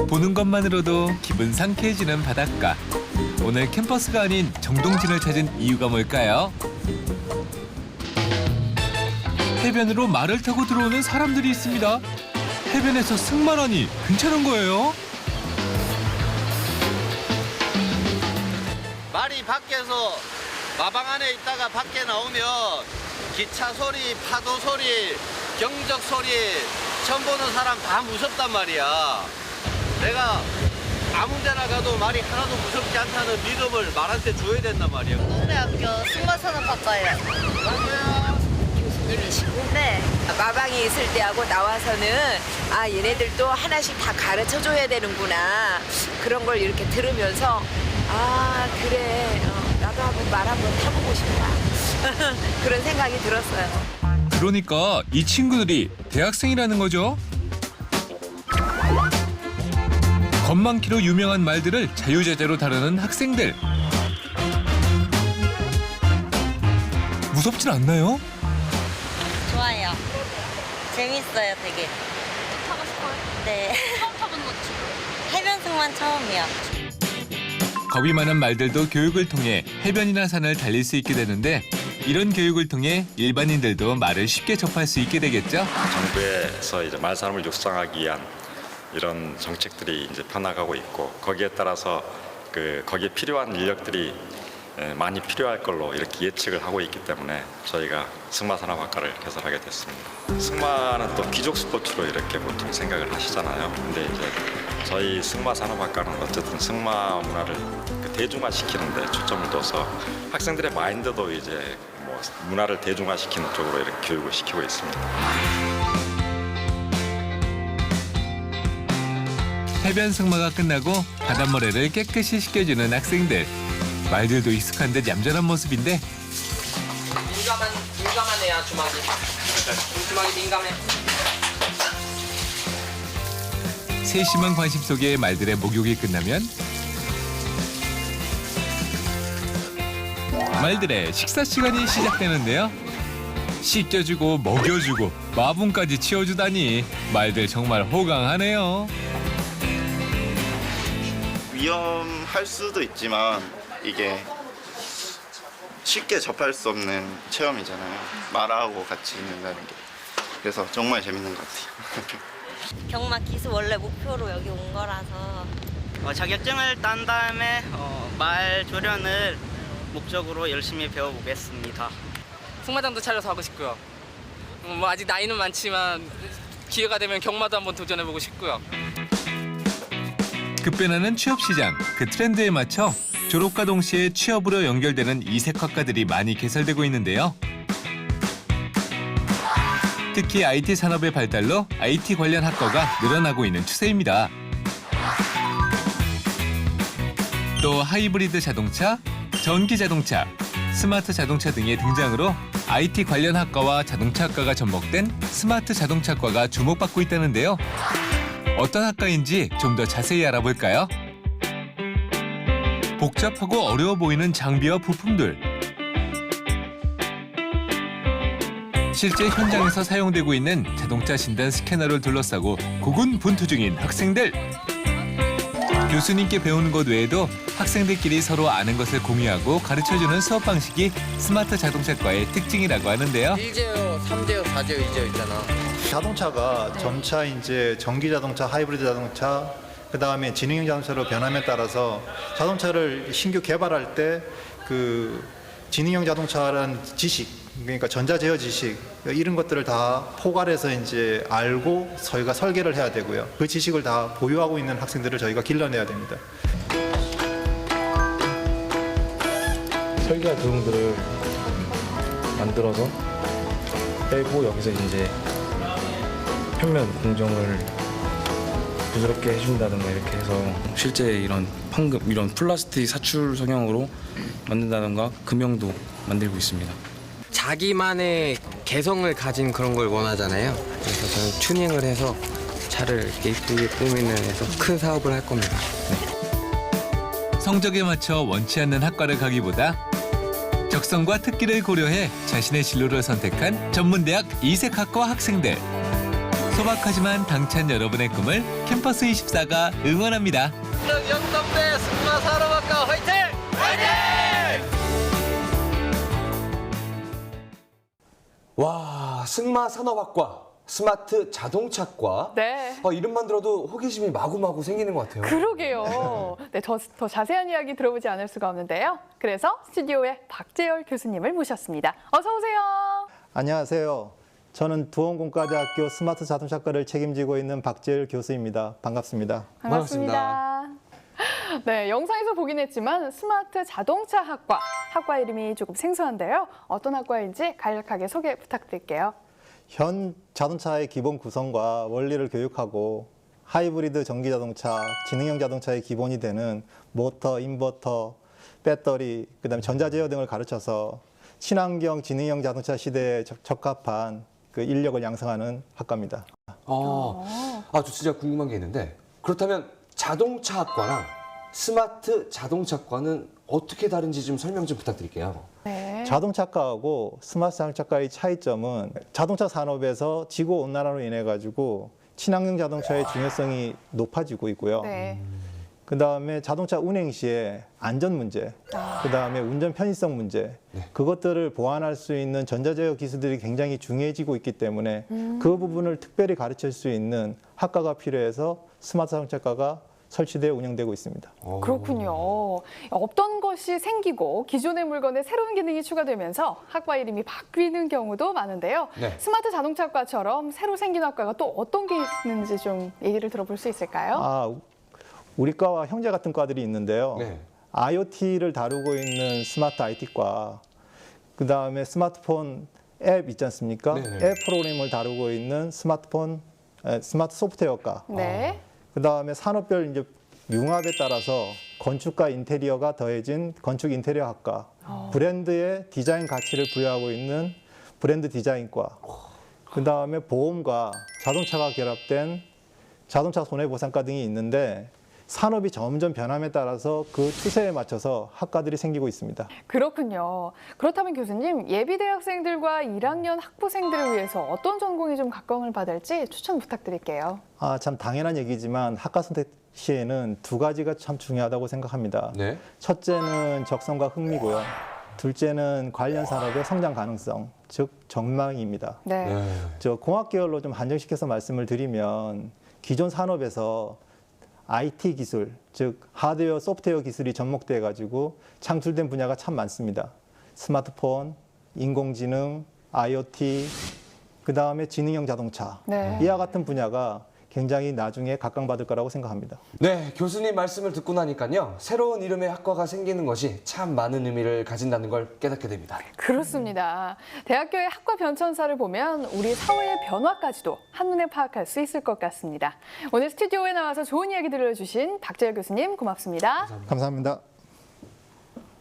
보는 것만으로도 기분 상쾌해지는 바닷가. 오늘 캠퍼스가 아닌 정동진을 찾은 이유가 뭘까요? 해변으로 말을 타고 들어오는 사람들이 있습니다. 해변에서 승마라니 괜찮은 거예요? 말이 밖에서 마방 안에 있다가 밖에 나오면 기차 소리, 파도 소리, 경적 소리 처음 보는 사람 다 무섭단 말이야. 내가 아무 데나 가도 말이 하나도 무섭지 않다는 믿음을 말한테 줘야 된단 말이야. 동대학교 승마산업학과예요. 교수님이시고? 네. 마방이 있을 때하고 나와서는 아 얘네들도 하나씩 다 가르쳐줘야 되는구나 그런 걸 이렇게 들으면서 아 그래 나도 한번 말 한번 타보고 싶다 그런 생각이 들었어요. 그러니까 이 친구들이 대학생이라는 거죠. 겁 많기로 유명한 말들을 자유자재로 다루는 학생들. 무섭진 않나요? 좋아요. 재밌어요, 되게. 타고 싶어요? 네. 처음 타보는 거지. 해변 승만 처음이요. 겁이 많은 말들도 교육을 통해 해변이나 산을 달릴 수 있게 되는데 이런 교육을 통해 일반인들도 말을 쉽게 접할 수 있게 되겠죠. 정부에서 이제 말사람을 육성하기 위한 이런 정책들이 이제 펴나가고 있고 거기에 따라서 거기에 필요한 인력들이 많이 필요할 걸로 이렇게 예측을 하고 있기 때문에 저희가 승마산업학과를 개설하게 됐습니다. 승마는 또 귀족 스포츠로 이렇게 보통 생각을 하시잖아요. 근데 이제 저희 승마산업학과는 어쨌든 승마 문화를 대중화시키는 데 초점을 둬서 학생들의 마인드도 이제 뭐 문화를 대중화시키는 쪽으로 이렇게 교육을 시키고 있습니다. 해변 승마가 끝나고 바닷모래를 깨끗이 씻겨주는 학생들. 말들도 익숙한 듯 얌전한 모습인데 민감하네요 주먹이. 주먹이 민감해. 세심한 관심 속에 말들의 목욕이 끝나면 말들의 식사 시간이 시작되는데요. 씻겨주고 먹여주고 마분까지 치워주다니 말들 정말 호강하네요. 위험할 수도 있지만 이게 쉽게 접할 수 없는 체험이잖아요. 말하고 같이 있는다는 게. 그래서 정말 재밌는 것 같아요. 경마 기수 원래 목표로 여기 온 거라서. 자격증을 딴 다음에 말 조련을 목적으로 열심히 배워보겠습니다. 승마장도 차려서 하고 싶고요. 뭐 아직 나이는 많지만 기회가 되면 경마도 한번 도전해보고 싶고요. 급변하는 취업시장, 그 트렌드에 맞춰 졸업과 동시에 취업으로 연결되는 이색학과들이 많이 개설되고 있는데요. 특히 IT 산업의 발달로 IT 관련 학과가 늘어나고 있는 추세입니다. 또 하이브리드 자동차, 전기 자동차, 스마트 자동차 등의 등장으로 IT 관련 학과와 자동차 학과가 접목된 스마트 자동차과가 주목받고 있다는데요. 어떤 학과인지 좀 더 자세히 알아볼까요? 복잡하고 어려워 보이는 장비와 부품들. 실제 현장에서 사용되고 있는 자동차 진단 스캐너를 둘러싸고 고군분투 중인 학생들. 교수님께 배우는 것 외에도 학생들끼리 서로 아는 것을 공유하고 가르쳐주는 수업 방식이 스마트 자동차과의 특징이라고 하는데요. 1제어, 3제어, 4제어, 2제어 있잖아. 자동차가 점차 이제 전기 자동차, 하이브리드 자동차, 그 다음에 지능형 자동차로 변함에 따라서 자동차를 신규 개발할 때 그 지능형 자동차라는 지식, 그러니까 전자제어 지식 이런 것들을 다 포괄해서 이제 알고 저희가 설계를 해야 되고요. 그 지식을 다 보유하고 있는 학생들을 저희가 길러내야 됩니다. 설계할 도형들을 만들어서 빼고 여기서 이제 평면 공정을 부드럽게 해준다든가 이렇게 해서 실제 이런 판금, 이런 플라스틱 사출 성형으로 만든다든가 금형도 만들고 있습니다. 자기만의 개성을 가진 그런 걸 원하잖아요. 그래서 저는 튜닝을 해서 차를 이렇게 이쁘게 꾸미는 해서 큰 사업을 할 겁니다. 성적에 맞춰 원치 않는 학과를 가기보다 적성과 특기를 고려해 자신의 진로를 선택한 전문대학 이색학과 학생들. 소박하지만 당찬 여러분의 꿈을 캠퍼스 24가 응원합니다. 영동대 승마 산업학과 화이팅! 와, 승마 산업학과, 스마트 자동차과. 네. 이름만 들어도 호기심이 마구마구 생기는 것 같아요. 그러게요. 네, 더 자세한 이야기 들어보지 않을 수가 없는데요. 그래서 스튜디오에 박재열 교수님을 모셨습니다. 어서 오세요. 안녕하세요. 저는 두원공과대학교 스마트 자동차과를 책임지고 있는 박재열 교수입니다. 반갑습니다. 반갑습니다. 네, 영상에서 보긴 했지만 스마트 자동차 학과 이름이 조금 생소한데요. 어떤 학과인지 간략하게 소개 부탁드릴게요. 현 자동차의 기본 구성과 원리를 교육하고 하이브리드 전기 자동차, 지능형 자동차의 기본이 되는 모터, 인버터, 배터리, 그다음에 전자제어 등을 가르쳐서 친환경 지능형 자동차 시대에 적합한 그 인력을 양성하는 학과입니다. 저 진짜 궁금한 게 있는데, 그렇다면 자동차학과랑 스마트 자동차과는 어떻게 다른지 좀 설명 좀 부탁드릴게요. 네. 자동차과하고 스마트 자동차과의 차이점은 자동차 산업에서 지구 온난화로 인해 가지고 친환경 자동차의 중요성이 높아지고 있고요. 네. 그다음에 자동차 운행 시에 안전 문제, 그다음에 운전 편의성 문제, 그것들을 보완할 수 있는 전자제어 기술들이 굉장히 중요해지고 있기 때문에 그 부분을 특별히 가르칠 수 있는 학과가 필요해서 스마트 자동차과가 설치되어 운영되고 있습니다. 그렇군요. 없던 것이 생기고 기존의 물건에 새로운 기능이 추가되면서 학과 이름이 바뀌는 경우도 많은데요. 네. 스마트 자동차과처럼 새로 생긴 학과가 또 어떤 게 있는지 좀 얘기를 들어볼 수 있을까요? 우리 과와 형제 같은 과들이 있는데요. 네. IoT를 다루고 있는 스마트 IT과, 그다음에 스마트폰 앱 있지 않습니까? 네네. 앱 프로그램을 다루고 있는 스마트 소프트웨어과. 네. 그다음에 산업별 이제 융합에 따라서 건축과 인테리어가 더해진 건축 인테리어 학과, 브랜드의 디자인 가치를 부여하고 있는 브랜드 디자인과, 그다음에 보험과 자동차가 결합된 자동차 손해보상과 등이 있는데, 산업이 점점 변함에 따라서 그 추세에 맞춰서 학과들이 생기고 있습니다. 그렇군요. 그렇다면 교수님, 예비 대학생들과 1학년 학부생들을 위해서 어떤 전공이 좀 각광을 받을지 추천 부탁드릴게요. 참 당연한 얘기지만 학과 선택 시에는 두 가지가 참 중요하다고 생각합니다. 네. 첫째는 적성과 흥미고요. 둘째는 관련 산업의 성장 가능성, 즉 전망입니다. 네. 저 공학 계열로 좀 한정시켜서 말씀을 드리면, 기존 산업에서 IT 기술, 즉 하드웨어, 소프트웨어 기술이 접목돼 가지고 창출된 분야가 참 많습니다. 스마트폰, 인공지능, IoT, 그다음에 지능형 자동차. 네. 이와 같은 분야가 굉장히 나중에 각광받을 거라고 생각합니다. 네, 교수님 말씀을 듣고 나니까요, 새로운 이름의 학과가 생기는 것이 참 많은 의미를 가진다는 걸 깨닫게 됩니다. 그렇습니다. 대학교의 학과 변천사를 보면 우리 사회의 변화까지도 한눈에 파악할 수 있을 것 같습니다. 오늘 스튜디오에 나와서 좋은 이야기 들려주신 박재열 교수님 고맙습니다. 감사합니다.